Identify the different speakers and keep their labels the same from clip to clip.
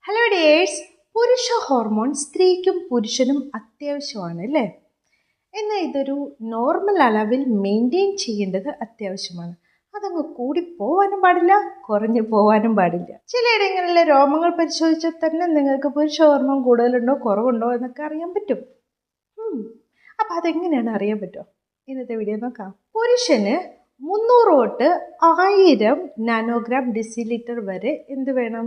Speaker 1: Hello dears, പുരുഷ hormone സ്ത്രീക്കും പുരുഷനും അത്യാവശ്യമാണ് അല്ലേ? എന്നാൽ ഇതൊരു നോർമൽ അളവിൽ മെയിൻറ്റെയിൻ ചെയ്യേണ്ടത് അത്യാവശ്യമാണ്. അതങ്ങ് കൂടിപ്പോവാനും പാടില്ല, കുറഞ്ഞു പോവാനും പാടില്ല. ചിലയിടങ്ങളിലെ രോമങ്ങൾ പരിശോധിച്ചാൽ തന്നെ നിങ്ങൾക്ക് പുരുഷ ഹോർമോൺ കൂടുതലുണ്ടോ കുറവുണ്ടോ എന്നൊക്കെ അറിയാൻ പറ്റും. അപ്പം അതെങ്ങനെയാണ് അറിയാൻ പറ്റുമോ? ഇന്നത്തെ വീഡിയോ നോക്കാം. പുരുഷന് 300 തൊട്ട് 1000 നാനോഗ്രാം ഡെസിലിറ്റർ വരെ എന്ത് വേണം?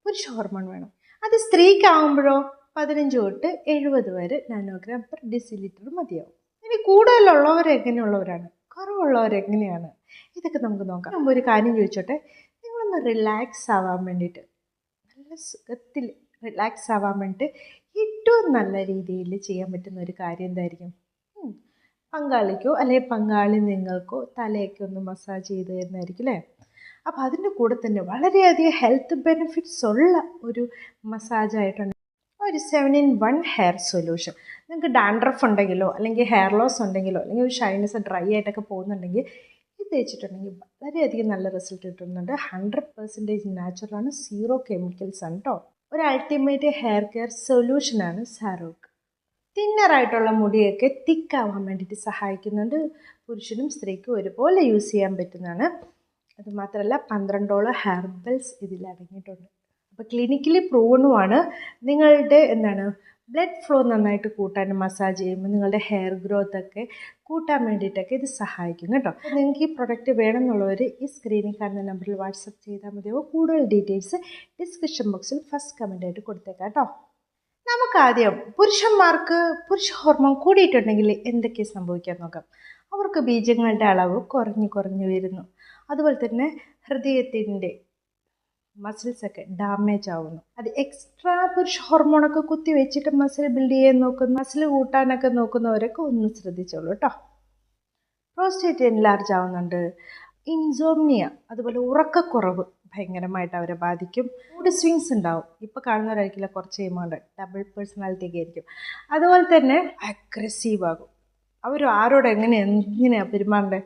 Speaker 1: പുരുഷ ഹോർമോൺ വേണം. അത് സ്ത്രീക്കാവുമ്പോഴോ 15 തൊട്ട് 70 വരെ നാനോഗ്രാം പെർ ഡെസിലിറ്റർ മതിയാവും. ഇനി കൂടുതലുള്ളവർ എങ്ങനെയുള്ളവരാണ്, കുറവുള്ളവരെങ്ങനെയാണ്, ഇതൊക്കെ നമുക്ക് നോക്കാം. മുമ്പ് ഒരു കാര്യം ചോദിച്ചോട്ടെ, നിങ്ങളൊന്ന് റിലാക്സ് ആവാൻ വേണ്ടിയിട്ട്, നല്ല സുഖത്തിൽ റിലാക്സ് ആവാൻ വേണ്ടിയിട്ട് ഏറ്റവും നല്ല രീതിയിൽ ചെയ്യാൻ പറ്റുന്ന ഒരു കാര്യം എന്തായിരിക്കും? പങ്കാളിക്കോ അല്ലെങ്കിൽ പങ്കാളി നിങ്ങൾക്കോ തലയൊക്കെ ഒന്ന് മസാജ് ചെയ്ത് തരുന്നതായിരിക്കും അല്ലേ? അപ്പോൾ അതിൻ്റെ കൂടെ തന്നെ വളരെയധികം ഹെൽത്ത് ബെനിഫിറ്റ്സ് ഉള്ള ഒരു മസാജായിട്ടുണ്ട് ഒരു 7-in-1 ഹെയർ സൊല്യൂഷൻ. നിങ്ങൾക്ക് ഡാൻഡ്രഫ് ഉണ്ടെങ്കിലോ അല്ലെങ്കിൽ ഹെയർ ലോസ് ഉണ്ടെങ്കിലോ അല്ലെങ്കിൽ ഒരു ഷൈനസ് ഡ്രൈ ആയിട്ടൊക്കെ പോകുന്നുണ്ടെങ്കിൽ ഇത് തേച്ചിട്ടുണ്ടെങ്കിൽ വളരെയധികം നല്ല റിസൾട്ട് കിട്ടുന്നുണ്ട്. 100% നാച്ചുറലാണ്, 0 കെമിക്കൽസ് ആണ് കേട്ടോ. ഒരു അൾട്ടിമേറ്റ് ഹെയർ കെയർ സൊല്യൂഷനാണ് സാരോക്ക്. തിന്നറായിട്ടുള്ള മുടിയൊക്കെ തിക്കാവാൻ വേണ്ടിയിട്ട് സഹായിക്കുന്നുണ്ട്. പുരുഷനും സ്ത്രീക്കും ഒരുപോലെ യൂസ് ചെയ്യാൻ പറ്റുന്നതാണ്. അതുമാത്രമല്ല 12 ഹെർബൽസ് ഇതിൽ അടങ്ങിയിട്ടുണ്ട്. അപ്പോൾ ക്ലിനിക്കലി പ്രൂവണുമാണ്. നിങ്ങളുടെ ബ്ലഡ് ഫ്ലോ നന്നായിട്ട് കൂട്ടാനും മസാജ് ചെയ്യുമ്പോൾ നിങ്ങളുടെ ഹെയർ ഗ്രോത്ത് ഒക്കെ കൂട്ടാൻ വേണ്ടിയിട്ടൊക്കെ ഇത് സഹായിക്കും കേട്ടോ. നിങ്ങൾക്ക് ഈ പ്രൊഡക്റ്റ് വേണമെന്നുള്ളവർ ഈ സ്ക്രീനിൽ കാണുന്ന നമ്പറിൽ വാട്സപ്പ് ചെയ്താൽ മതിയോ. കൂടുതൽ ഡീറ്റെയിൽസ് ഡിസ്ക്രിപ്ഷൻ ബോക്സിൽ ഫസ്റ്റ് കമൻ്റായിട്ട് കൊടുത്തേക്കാം കേട്ടോ. നമുക്കാദ്യം പുരുഷന്മാർക്ക് പുരുഷ ഹോർമോൺ കൂടിയിട്ടുണ്ടെങ്കിൽ എന്തൊക്കെ സംഭവിക്കാൻ നോക്കാം. അവർക്ക് ബീജങ്ങളുടെ അളവ് കുറഞ്ഞു വരുന്നു. അതുപോലെ തന്നെ ഹൃദയത്തിൻ്റെ മസിൽസൊക്കെ ഡാമേജ് ആവുന്നു. അത് എക്സ്ട്രാ പുരുഷ ഹോർമോണൊക്കെ കുത്തി വെച്ചിട്ട് മസിൽ ബിൽഡ് ചെയ്യാൻ നോക്കുന്ന, മസിൽ കൂട്ടാനൊക്കെ നോക്കുന്നവരൊക്കെ ഒന്ന് ശ്രദ്ധിച്ചോളൂ കേട്ടോ. പ്രോസ്റ്റേറ്റ് എൻലാർജ് ആവുന്നുണ്ട്. ഇൻസോംനിയ, അതുപോലെ ഉറക്കക്കുറവ് ഭയങ്കരമായിട്ട് അവരെ ബാധിക്കും. മൂഡ് സ്വിങ്സ് ഉണ്ടാവും. ഇപ്പോൾ കാണുന്നവരായിരിക്കില്ല, കുറച്ച് കഴിയുമ്പോൾ ഡബിൾ പേഴ്സണാലിറ്റി ഒക്കെ ആയിരിക്കും. അതുപോലെ തന്നെ അഗ്രസീവ് ആകും. അവർ ആരോട് എങ്ങനെയാണ് പെരുമാറേണ്ടത്,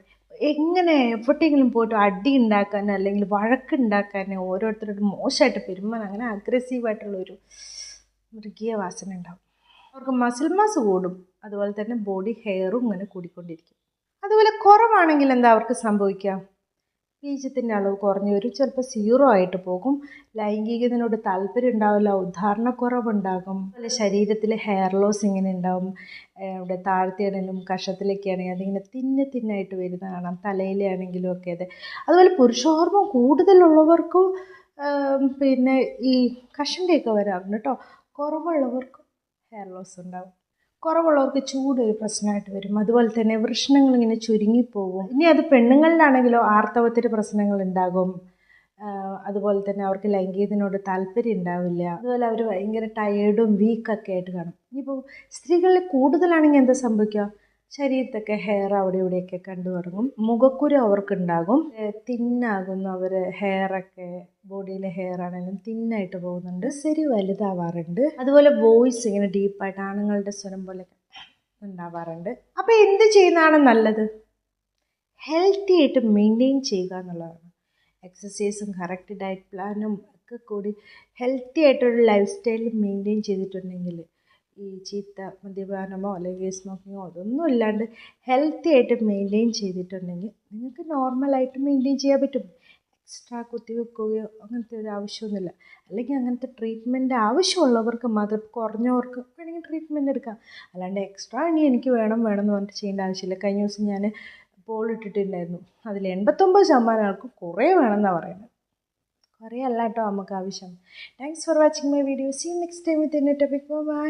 Speaker 1: എങ്ങനെ എവിടെയെങ്കിലും പോയിട്ട് അടി ഉണ്ടാക്കാൻ അല്ലെങ്കിൽ വഴക്കുണ്ടാക്കാൻ, ഓരോരുത്തരോട് മോശമായിട്ട് പെരുമാറാൻ, അങ്ങനെ അഗ്രസീവായിട്ടുള്ളൊരു മൃഗീയ വാസന ഉണ്ടാവും. അവർക്ക് മസിൽ മാസ് കൂടും. അതുപോലെ തന്നെ ബോഡി ഹെയറും ഇങ്ങനെ കൂടിക്കൊണ്ടിരിക്കും. അതുപോലെ കുറവാണെങ്കിൽ എന്താ അവർക്ക് സംഭവിക്കാം? ബീജത്തിൻ്റെ അളവ് കുറഞ്ഞു വരും, ചിലപ്പോൾ 0 ആയിട്ട് പോകും. ലൈംഗികതയോട് താല്പര്യം ഉണ്ടാവില്ല, ഉദ്ധാരണക്കുറവുണ്ടാകും. അതുപോലെ ശരീരത്തിൽ ഹെയർ ലോസ് ഇങ്ങനെ ഉണ്ടാവും. ഇവിടെ താഴത്തേടലും കഷത്തിലൊക്കെ ആണെങ്കിൽ അതിങ്ങനെ തിന്നായിട്ട് വരുന്ന കാണാം. തലയിലാണെങ്കിലും ഒക്കെ അതെ. അതുപോലെ പുരുഷ ഹോർമോൺ കൂടുതലുള്ളവർക്കും പിന്നെ ഈ കഷണ്ടിയൊക്കെ വരാറുണ്ട് കേട്ടോ. കുറവുള്ളവർക്കും ഹെയർ ലോസ് ഉണ്ടാവും. കുറവുള്ളവർക്ക് ചൂട് ഒരു പ്രശ്നമായിട്ട് വരും. അതുപോലെ തന്നെ വൃഷ്ണങ്ങൾ ഇങ്ങനെ ചുരുങ്ങിപ്പോകും. ഇനി അത് പെണ്ണുങ്ങളിലാണെങ്കിലോ ആർത്തവത്തിന് പ്രശ്നങ്ങൾ ഉണ്ടാകും. അതുപോലെ തന്നെ അവർക്ക് ലൈംഗികതയോട് താല്പര്യം ഉണ്ടാവില്ല. അതുപോലെ അവർ ഭയങ്കര ടയേർഡും വീക്കൊക്കെ ആയിട്ട് കാണും. ഇനിയിപ്പോൾ സ്ത്രീകളിൽ കൂടുതലാണെങ്കിൽ എന്താ സംഭവിക്കുക? ശരീരത്തൊക്കെ ഹെയർ അവിടെ ഇവിടെയൊക്കെ കണ്ടു തുടങ്ങും. മുഖക്കുരു അവർക്കുണ്ടാകും. തിന്നാകുന്നു അവർ, ഹെയറൊക്കെ ബോഡിയിലെ ഹെയർ ആണെങ്കിലും തിന്നായിട്ട് പോകുന്നുണ്ട്. ശരി വലുതാവാറുണ്ട്. അതുപോലെ വോയിസ് ഇങ്ങനെ ഡീപ്പായിട്ട് ആണുങ്ങളുടെ സ്വരം പോലെ ഉണ്ടാവാറുണ്ട്. അപ്പോൾ എന്ത് ചെയ്യുന്നതാണ് നല്ലത്? ഹെൽത്തി ആയിട്ട് മെയിൻറ്റെയിൻ ചെയ്യുക എന്നുള്ളതാണ്. എക്സസൈസും കറക്റ്റ് ഡയറ്റ് പ്ലാനും ഒക്കെ കൂടി ഹെൽത്തി ആയിട്ടൊരു ലൈഫ് സ്റ്റൈൽ മെയിൻറ്റെയിൻ ചെയ്തിട്ടുണ്ടെങ്കിൽ, ഈ ചീത്ത മദ്യപാനമോ അല്ലെങ്കിൽ സ്മോക്കിങ്ങോ അതൊന്നും ഇല്ലാണ്ട് ഹെൽത്തി ആയിട്ട് മെയിൻറ്റെയിൻ ചെയ്തിട്ടുണ്ടെങ്കിൽ നിങ്ങൾക്ക് നോർമലായിട്ട് മെയിൻറ്റെയിൻ ചെയ്യാൻ പറ്റും. എക്സ്ട്രാ കുത്തിവെക്കുകയോ അങ്ങനത്തെ ഒരു ആവശ്യമൊന്നുമില്ല. അല്ലെങ്കിൽ അങ്ങനത്തെ ട്രീറ്റ്മെൻറ്റ് ആവശ്യമുള്ളവർക്ക് മാത്രം, കുറഞ്ഞവർക്ക് വേണമെങ്കിൽ ട്രീറ്റ്മെൻറ്റ് എടുക്കാം. അല്ലാണ്ട് എക്സ്ട്രാ ഇനി എനിക്ക് വേണം എന്ന് പറഞ്ഞിട്ട് ചെയ്യേണ്ട ആവശ്യമില്ല. കഴിഞ്ഞ ദിവസം ഞാൻ പോൾ ഇട്ടിട്ടുണ്ടായിരുന്നു. അതിൽ 89% ആൾക്കും കുറേ വേണമെന്നാണ് പറയുന്നത്. കുറേ അല്ല കേട്ടോ നമുക്ക് ആവശ്യം. Thanks for watching my video. See you next time with a new topic. By.